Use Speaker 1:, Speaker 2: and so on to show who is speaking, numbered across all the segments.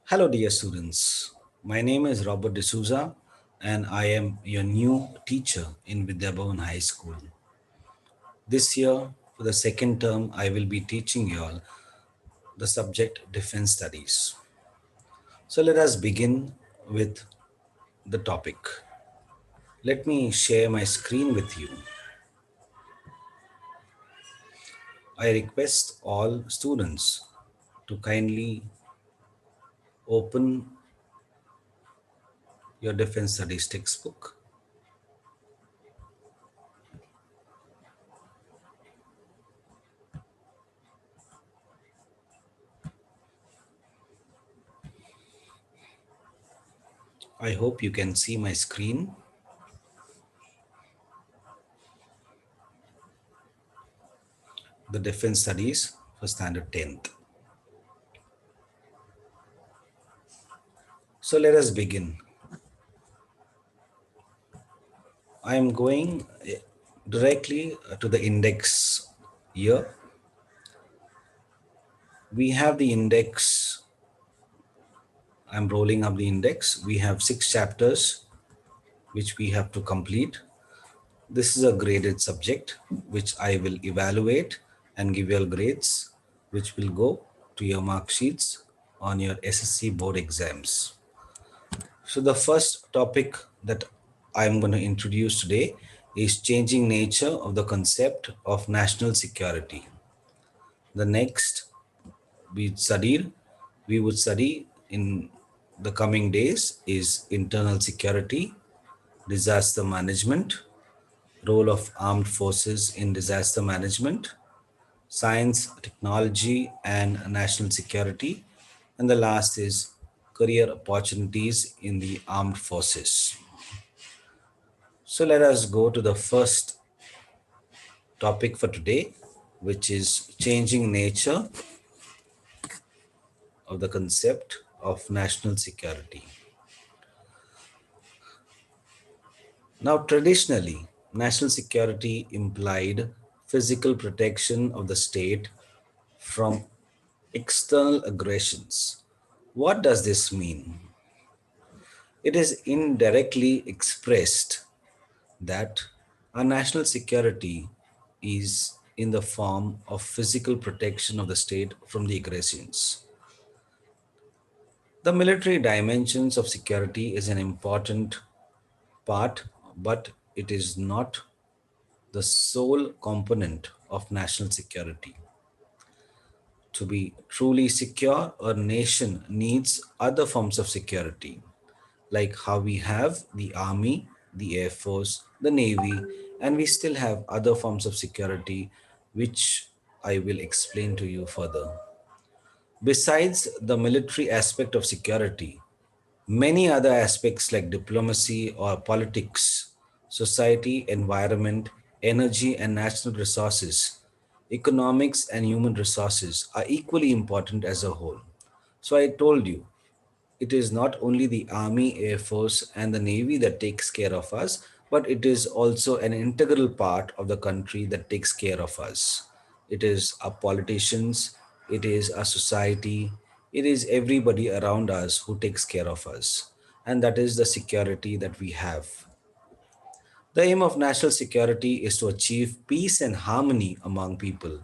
Speaker 1: Hello, dear students. My name is Robert D'Souza, and I am your new teacher in Vidyabhavan High School. This year, for the second term, I will be teaching you all the subject Defense Studies. So, let us begin with the topic. Let me share my screen with you. I request all students to kindly open your Defense Studies textbook. I hope you can see my screen. The Defense Studies for Standard 10th. So let us begin. I am going directly to the index here. We have the index. I'm rolling up the index. We have 6 chapters which we have to complete. This is a graded subject which I will evaluate and give you all grades which will go to your mark sheets on your SSC board exams. So the first topic that I'm going to introduce today is changing nature of the concept of national security. The next we would study in the coming days is internal security, disaster management, role of armed forces in disaster management, science, technology, and national security. And the last is career opportunities in the armed forces. So let us go to the first topic for today, which is changing nature of the concept of national security. Now, traditionally, national security implied physical protection of the state from external aggressions. What does this mean? It is indirectly expressed that our national security is in the form of physical protection of the state from the aggressions. The military dimensions of security is an important part, but it is not the sole component of national security. To be truly secure, a nation needs other forms of security, like how we have the army, the air force, the navy, and we still have other forms of security, which I will explain to you further. Besides the military aspect of security, many other aspects like diplomacy or politics, society, environment, energy and national resources, economics and human resources are equally important as a whole. So I told you, it is not only the army, air force and the navy that takes care of us, but it is also an integral part of the country that takes care of us. It is our politicians, it is our society, it is everybody around us who takes care of us, and that is the security that we have. The aim of national security is to achieve peace and harmony among people,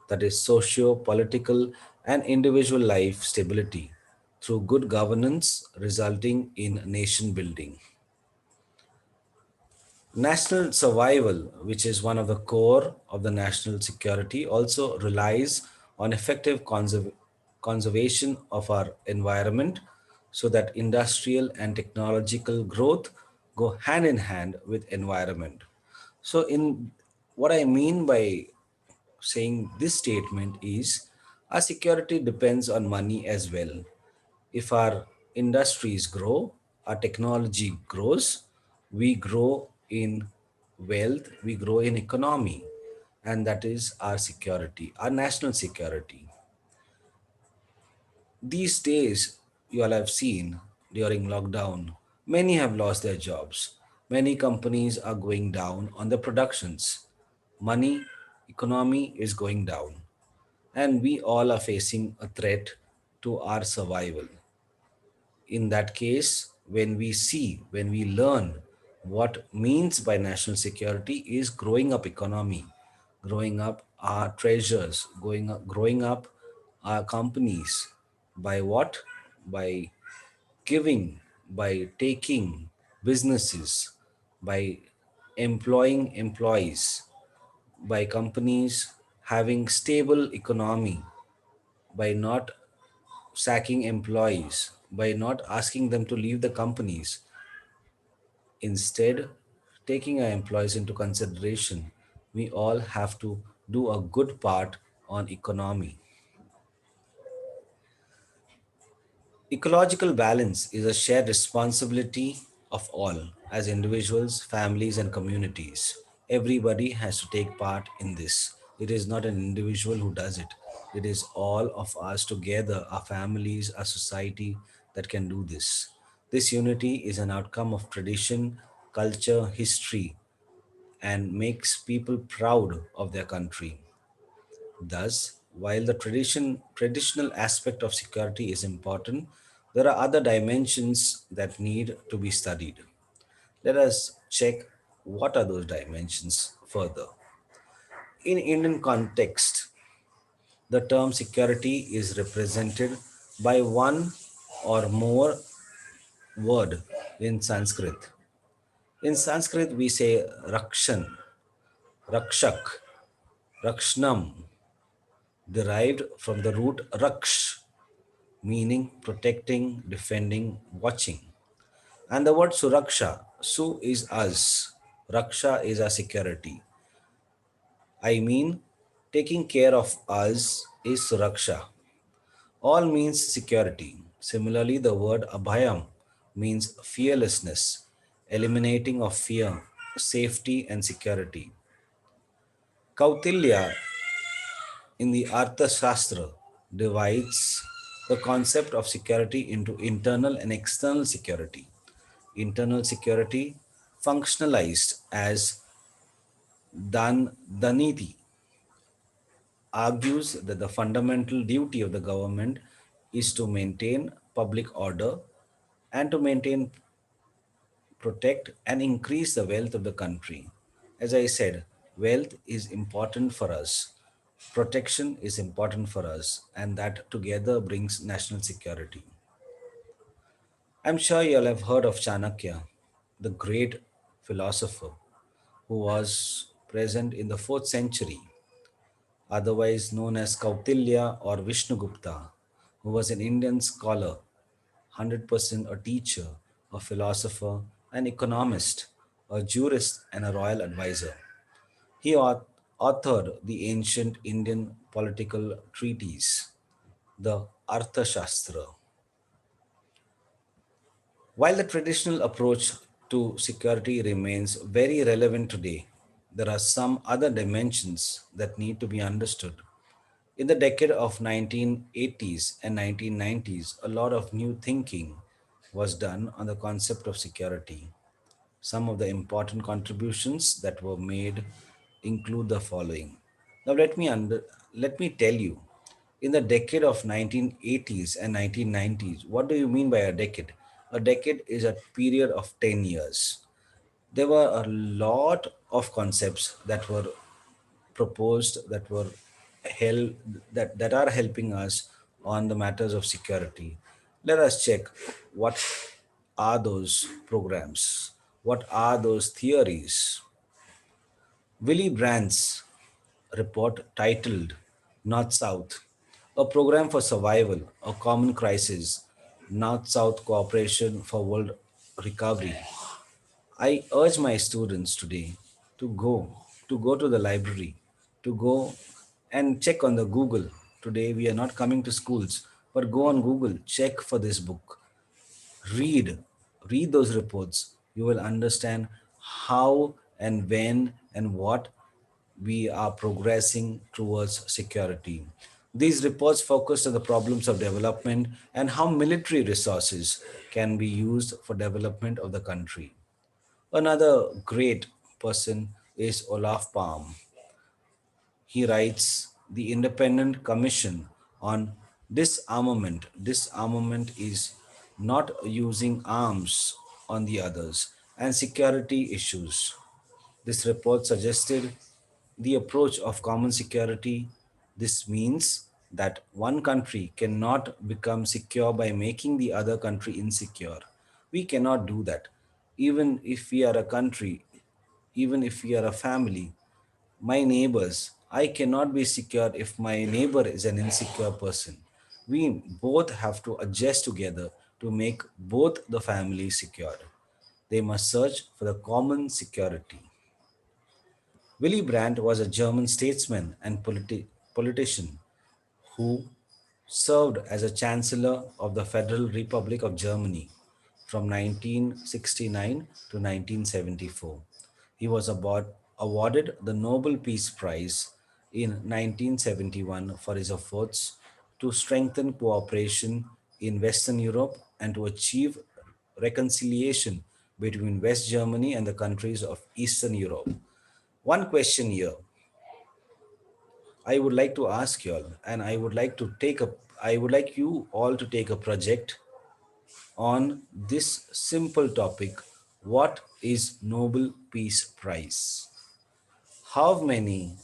Speaker 1: that is, socio political and individual life stability through good governance, resulting in nation building. National survival, which is one of the core of the national security, also relies on effective conservation of our environment so that industrial and technological growth go hand in hand with environment. So, in what I mean by saying this statement is our security depends on money as well. If our industries grow, our technology grows, we grow in wealth, we grow in economy, and that is our security, our national security. These days, you all have seen during lockdown, many have lost their jobs. Many companies are going down on the productions. Money, economy is going down, and we all are facing a threat to our survival. In that case, when we learn what means by national security is growing up economy, growing up our treasures, growing up our companies by what? By giving, by taking businesses, by employing employees, by companies having stable economy, by not sacking employees, by not asking them to leave the companies, instead taking our employees into consideration. We all have to do a good part on economy. Ecological balance is a shared responsibility of all, as individuals, families, and communities. Everybody has to take part in this. It is not an individual who does it, it is all of us together, our families, our society, that can do this. This unity is an outcome of tradition, culture, history, and makes people proud of their country. Thus, while the traditional aspect of security is important, there are other dimensions that need to be studied. Let us check what are those dimensions further. In Indian context, the term security is represented by one or more word in Sanskrit. In Sanskrit, we say rakshan, rakshak, rakshnam, derived from the root raksh, meaning protecting, defending, watching. And the word Suraksha, Su is us, Raksha is our security. I mean, taking care of us is Suraksha. All means security. Similarly, the word Abhayam means fearlessness, eliminating of fear, safety, and security. Kautilya in the Artha Shastra divides the concept of security into internal and external security. Internal security, functionalized as Daniti, argues that the fundamental duty of the government is to maintain public order and to maintain, protect, and increase the wealth of the country. As I said, wealth is important for us, protection is important for us, and that together brings national security. I'm sure you all have heard of Chanakya, the great philosopher who was present in the 4th century, otherwise known as Kautilya or Vishnugupta, who was an Indian scholar, 100% a teacher, a philosopher, an economist, a jurist, and a royal advisor. He authored the ancient Indian political treatise, the Arthashastra. While the traditional approach to security remains very relevant today, there are some other dimensions that need to be understood. In the decade of 1980s and 1990s, a lot of new thinking was done on the concept of security. Some of the important contributions that were made include the following. Now let me tell you, in the decade of 1980s and 1990s, what do you mean by a decade? A decade is a period of 10 years. There were a lot of concepts that were proposed, that were held, that are helping us on the matters of security. Let us check what are those programs, what are those theories. Willy Brandt's report titled North South, a program for survival, a common crisis, North South cooperation for world recovery. I urge my students today to go to the library, to go and check on the Google. Today we are not coming to schools, but go on Google, check for this book, read, read those reports. You will understand how and when and what we are progressing towards security. These reports focus on the problems of development and how military resources can be used for development of the country. Another great person is Olaf Palm. He writes the Independent Commission on Disarmament. Disarmament is not using arms on the others, and security issues. This report suggested the approach of common security. This means that one country cannot become secure by making the other country insecure. We cannot do that. Even if we are a country, even if we are a family, my neighbors, I cannot be secure if my neighbor is an insecure person. We both have to adjust together to make both the families secure. They must search for the common security. Willy Brandt was a German statesman and politician who served as a Chancellor of the Federal Republic of Germany from 1969 to 1974. He was awarded the Nobel Peace Prize in 1971 for his efforts to strengthen cooperation in Western Europe and to achieve reconciliation between West Germany and the countries of Eastern Europe. One question here I would like to ask you all, and I would like you all to take a project on this simple topic. What is Nobel Peace Prize? How many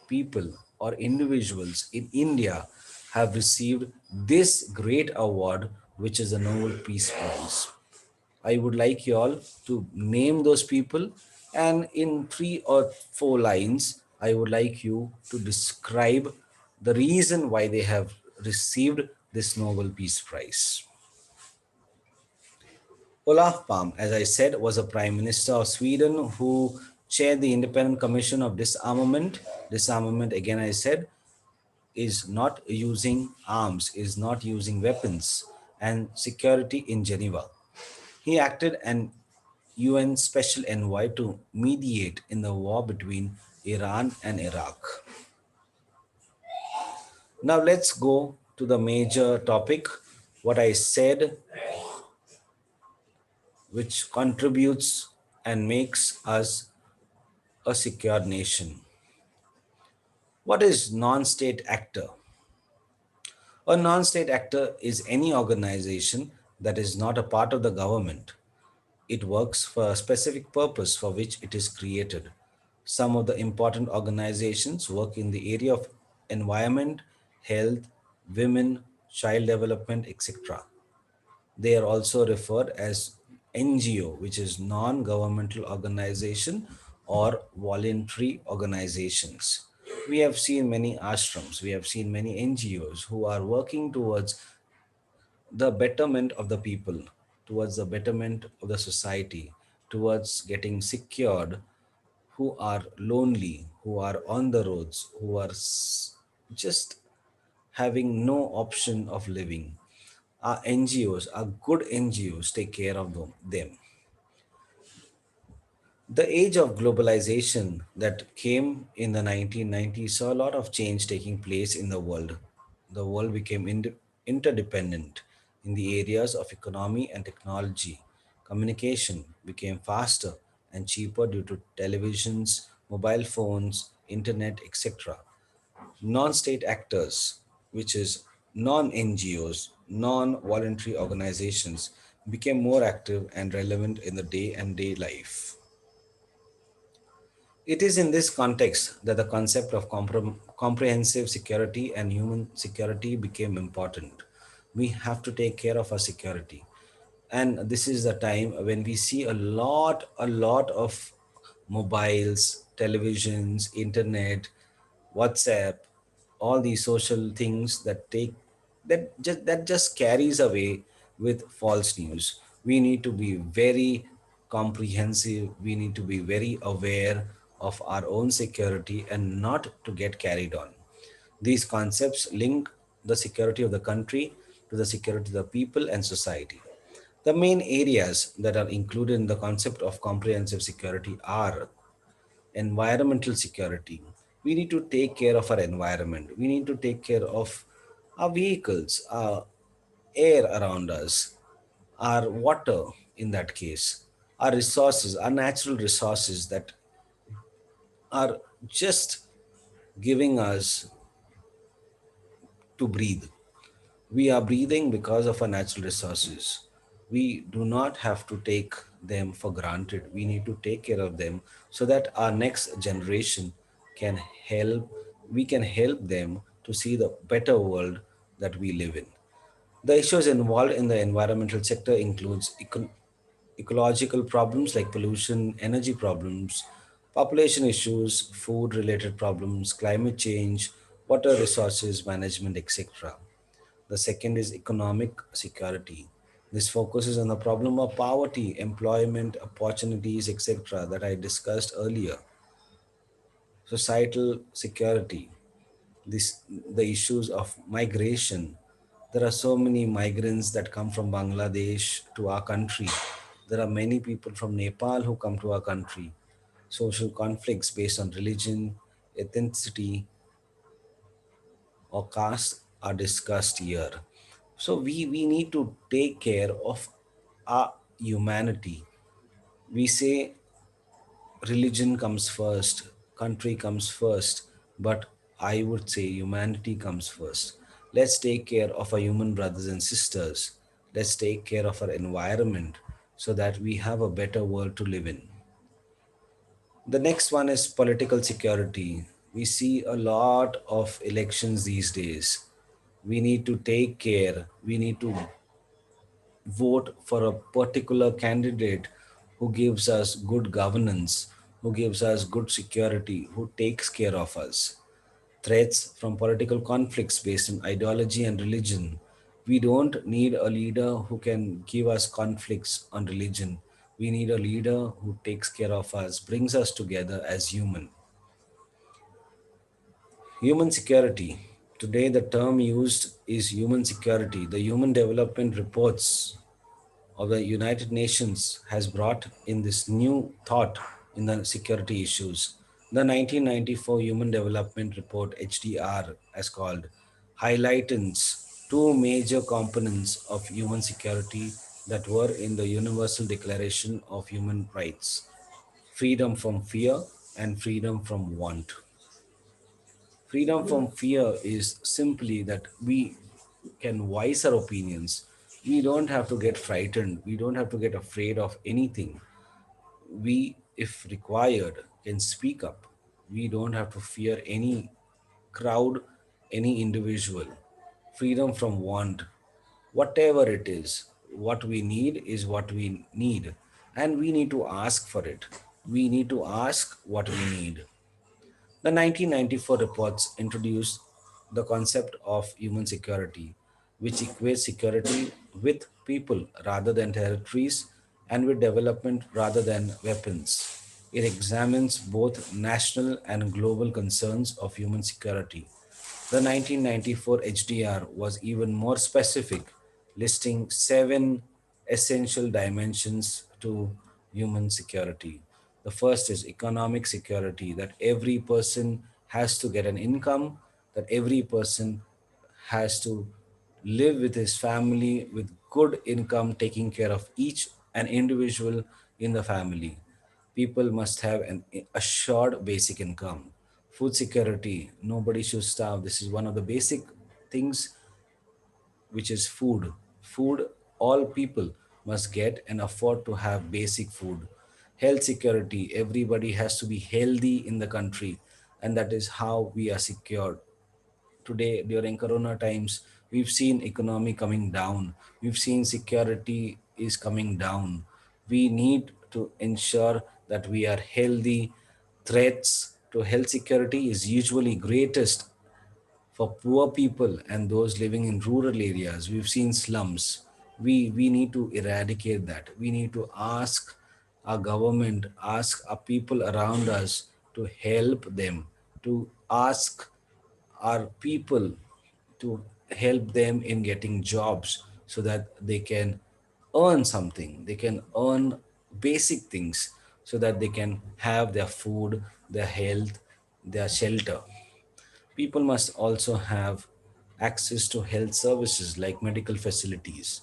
Speaker 1: people or individuals in India have received this great award, which is the Nobel Peace Prize? I would like you all to name those people, and in 3 or 4 lines, I would like you to describe the reason why they have received this Nobel Peace Prize. Olaf Palme, as I said, was a prime minister of Sweden who chaired the Independent Commission of Disarmament. Disarmament, again, I said, is not using arms, is not using weapons, and security in Geneva. He acted an UN special envoy to mediate in the war between Iran and Iraq. Now let's go to the major topic, what I said, which contributes and makes us a secure nation. What is non-state actor? A non-state actor is any organization that is not a part of the government. It works for a specific purpose for which it is created. Some of the important organizations work in the area of environment, health, women, child development, etc. They are also referred as NGO, which is non governmental organization or voluntary organizations. We have seen many ashrams, we have seen many NGOs who are working towards the betterment of the people, towards the betterment of the society, towards getting secured, who are lonely, who are on the roads, who are just having no option of living. Our NGOs, our good NGOs, take care of them. The age of globalization that came in the 1990s saw a lot of change taking place in the world. The world became interdependent in the areas of economy and technology. Communication became faster and cheaper due to televisions, mobile phones, internet, etc. Non state actors, which is non NGOs, non voluntary organizations, became more active and relevant in the day and day life. It is in this context that the concept of comprehensive security and human security became important. We have to take care of our security. And this is the time when we see a lot of mobiles, televisions, internet, WhatsApp, all these social things that just carries away with false news. We need to be very comprehensive. We need to be very aware of our own security and not to get carried on. These concepts link the security of the country to the security of the people and society. The main areas that are included in the concept of comprehensive security are environmental security. We need to take care of our environment. We need to take care of our vehicles, our air around us, our water in that case, our resources, our natural resources that are just giving us to breathe. We are breathing because of our natural resources. We do not have to take them for granted. We need to take care of them so that our next generation can help, we can help them to see the better world that we live in. The issues involved in the environmental sector includes ecological problems like pollution, energy problems, population issues, food related problems, climate change, water resources management, etc. The second is economic security. This focuses on the problem of poverty, employment, opportunities, etc., that I discussed earlier. Societal security, this, the issues of migration. There are so many migrants that come from Bangladesh to our country. There are many people from Nepal who come to our country. Social conflicts based on religion, ethnicity, or caste are discussed here. So we need to take care of our humanity. We say religion comes first, country comes first, but I would say humanity comes first. Let's take care of our human brothers and sisters. Let's take care of our environment so that we have a better world to live in. The next one is political security. We see a lot of elections these days. We need to take care, we need to vote for a particular candidate who gives us good governance, who gives us good security, who takes care of us. Threats from political conflicts based on ideology and religion. We don't need a leader who can give us conflicts on religion. We need a leader who takes care of us, brings us together as human. Human security. Today, the term used is human security. The Human Development Reports of the United Nations has brought in this new thought in the security issues. The 1994 Human Development Report, HDR, as called, highlights two major components of human security that were in the Universal Declaration of Human Rights: freedom from fear and freedom from want. Freedom from fear is simply that we can voice our opinions. We don't have to get frightened. We don't have to get afraid of anything. We, if required, can speak up. We don't have to fear any crowd, any individual. Freedom from want. Whatever it is what we need. And we need to ask for it. We need to ask what we need. The 1994 reports introduced the concept of human security, which equates security with people rather than territories and with development rather than weapons. It examines both national and global concerns of human security. The 1994 HDR was even more specific, listing seven essential dimensions to human security. The first is economic security, that every person has to get an income, that every person has to live with his family with good income, taking care of each an individual in the family. People must have an assured basic income. Food security, nobody should starve. This is one of the basic things, which is food. Food, all people must get and afford to have basic food. Health security, everybody has to be healthy in the country, and that is how we are secured. Today, during corona times, we've seen economy coming down, we've seen security is coming down. We need to ensure that we are healthy. Threats to health security is usually greatest for poor people and those living in rural areas. We've seen slums. We need to eradicate that. We need to ask our government, ask our people around us to help them, to ask our people to help them in getting jobs so that they can earn something. They can earn basic things so that they can have their food, their health, their shelter. People must also have access to health services like medical facilities.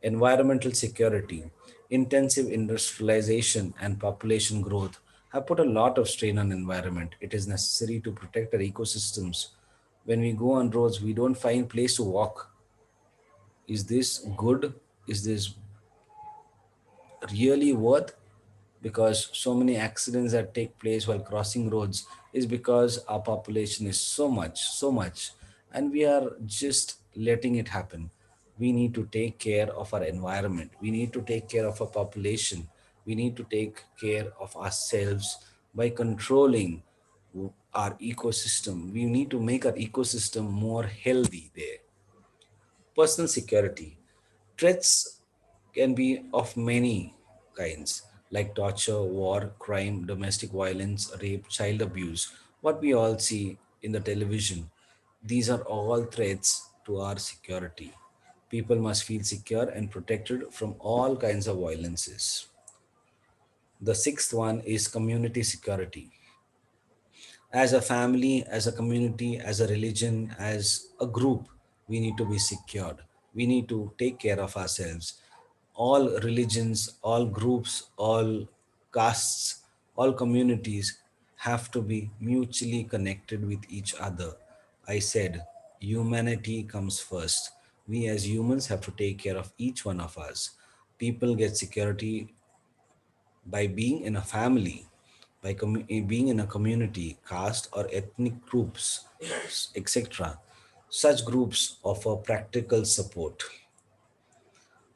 Speaker 1: Environmental security, intensive industrialization, and population growth have put a lot of strain on environment. It is necessary to protect our ecosystems. When we go on roads, we don't find place to walk. Is this good? Is this really worth? Because so many accidents that take place while crossing roads is because our population is so much, and we are just letting it happen. We need to take care of our environment, we need to take care of our population, we need to take care of ourselves by controlling our ecosystem. We need to make our ecosystem more healthy there. Personal security. Threats can be of many kinds, like torture, war, crime, domestic violence, rape, child abuse, what we all see in the television. These are all threats to our security. People must feel secure and protected from all kinds of violences. The sixth one is community security. As a family, as a community, as a religion, as a group, we need to be secured. We need to take care of ourselves. All religions, all groups, all castes, all communities have to be mutually connected with each other. I said, humanity comes first. We as humans have to take care of each one of us. People get security by being in a family, by being in a community, caste, or ethnic groups, etc. Such groups offer practical support.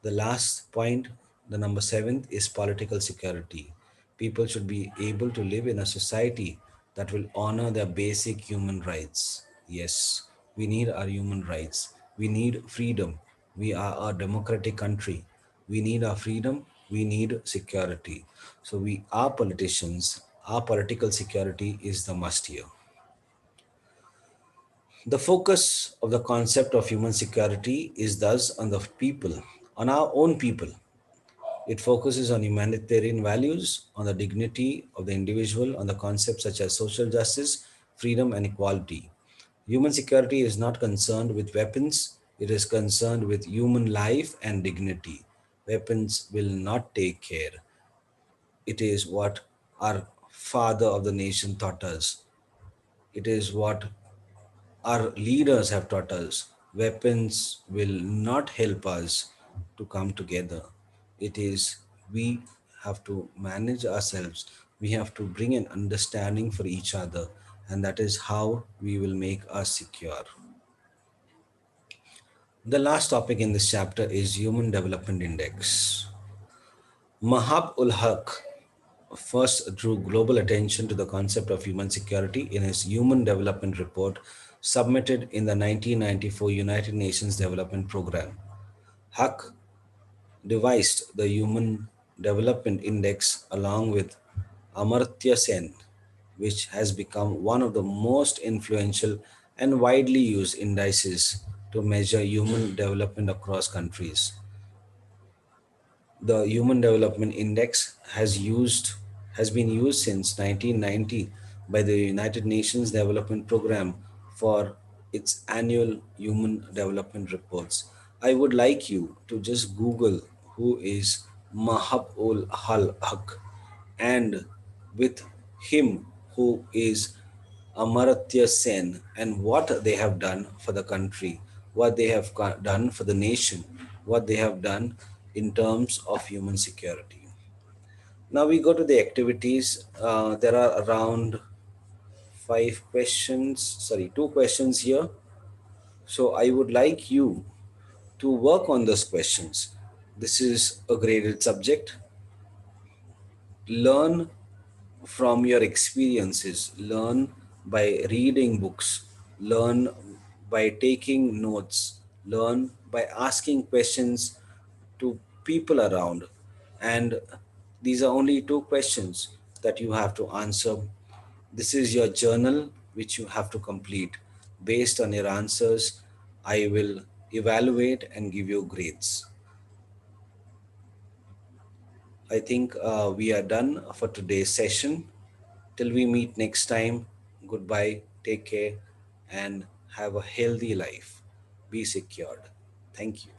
Speaker 1: The last point, the number seventh, is political security. People should be able to live in a society that will honor their basic human rights. Yes, we need our human rights. We need freedom. We are a democratic country. We need our freedom. We need security. So, we are politicians. Our political security is the must here. The focus of the concept of human security is thus on the people, on our own people. It focuses on humanitarian values, on the dignity of the individual, on the concepts such as social justice, freedom, and equality. Human security is not concerned with weapons, it is concerned with human life and dignity. Weapons will not take care. It is what our father of the nation taught us. It is what our leaders have taught us. Weapons will not help us to come together. It is we have to manage ourselves. We have to bring an understanding for each other, and that is how we will make us secure. The last topic in this chapter is Human Development Index. Mahab ul Haq first drew global attention to the concept of human security in his Human Development Report submitted in the 1994 United Nations Development Programme. Haq devised the Human Development Index along with Amartya Sen, which has become one of the most influential and widely used indices to measure human development across countries. The Human Development Index has been used since 1990 by the United Nations Development Programme for its annual human development reports. I would like you to just Google who is Mahab ul Haq, and with him who is Amartya Sen, and what they have done for the country, what they have done for the nation, what they have done in terms of human security. Now we go to the activities. There are around two questions here. So I would like you to work on those questions. This is a graded subject. Learn from your experiences, learn by reading books, learn by taking notes, learn by asking questions to people around. And these are only two questions that you have to answer. This is your journal which you have to complete. Based on your answers, I will evaluate and give you grades. I think we are done for today's session. Till we meet next time, goodbye, take care, and have a healthy life. Be secured. Thank you.